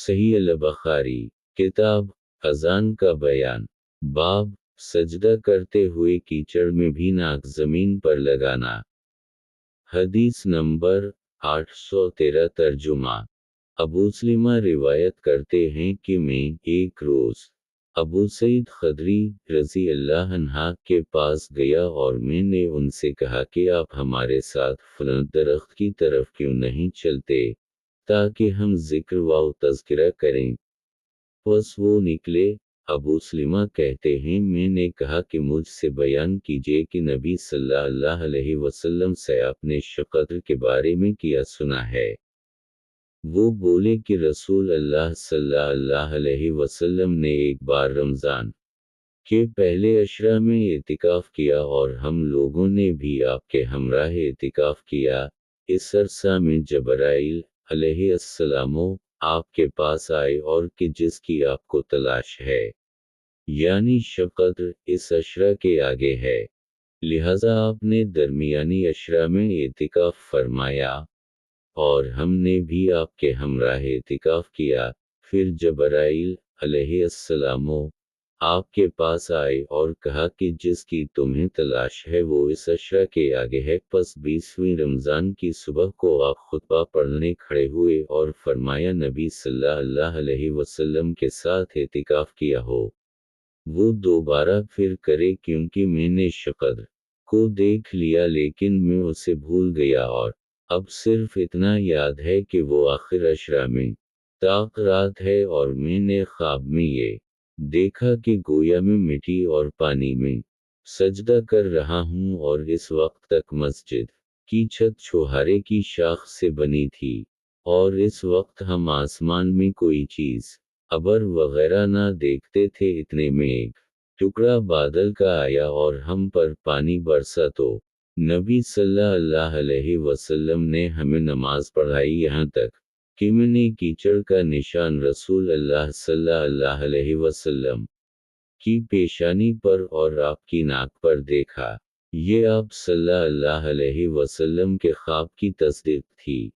صحیح البخاری کتاب اذان کا بیان باب سجدہ کرتے ہوئے کیچڑ میں بھی ناک زمین پر لگانا۔ حدیث نمبر 813 ترجمہ ابو سلمہ روایت کرتے ہیں کہ میں ایک روز ابو سعید خدری رضی اللہ عنہ کے پاس گیا اور میں نے ان سے کہا کہ آپ ہمارے ساتھ فلاں درخت کی طرف کیوں نہیں چلتے تاکہ ہم ذکر و تذکرہ کریں۔ پس وہ نکلے۔ ابو سلمہ کہتے ہیں میں نے کہا کہ مجھ سے بیان کیجیے کہ نبی صلی اللہ علیہ وسلم سے آپ نے شقدر کے بارے میں کیا سنا ہے۔ وہ بولے کہ رسول اللہ صلی اللہ علیہ وسلم نے ایک بار رمضان کے پہلے عشرہ میں اعتکاف کیا اور ہم لوگوں نے بھی آپ کے ہمراہ اعتکاف کیا۔ اس عرصہ میں جبرائیل علیہ السلام آپ کے پاس آئے اور کہ جس کی آپ کو تلاش ہے، یعنی شقدر اس عشرہ کے آگے ہے، لہذا آپ نے درمیانی عشرہ میں اعتکاف فرمایا اور ہم نے بھی آپ کے ہمراہ اعتکاف کیا۔ پھر جبرائیل علیہ السلام آپ کے پاس آئے اور کہا کہ جس کی تمہیں تلاش ہے وہ اس عشرہ کے آگے ہے۔ پس 20ویں رمضان کی صبح کو آپ خطبہ پڑھنے کھڑے ہوئے اور فرمایا نبی صلی اللہ علیہ وسلم کے ساتھ اعتکاف کیا ہو وہ دوبارہ پھر کرے، کیونکہ میں نے شقدر کو دیکھ لیا لیکن میں اسے بھول گیا اور اب صرف اتنا یاد ہے کہ وہ آخر عشرہ میں طاق رات ہے، اور میں نے خواب میں یہ دیکھا کہ گویا میں مٹی اور پانی میں سجدہ کر رہا ہوں، اور اس وقت تک مسجد کی چھت چھوہارے کی شاخ سے بنی تھی، اور اس وقت ہم آسمان میں کوئی چیز ابر وغیرہ نہ دیکھتے تھے۔ اتنے میں ایک ٹکڑا بادل کا آیا اور ہم پر پانی برسا تو نبی صلی اللہ علیہ وسلم نے ہمیں نماز پڑھائی، یہاں تک کہ میں نے کیچڑ کا نشان رسول اللہ صلی اللہ علیہ وسلم کی پیشانی پر اور آپ کی ناک پر دیکھا۔ یہ آپ صلی اللہ علیہ وسلم کے خواب کی تصدیق تھی۔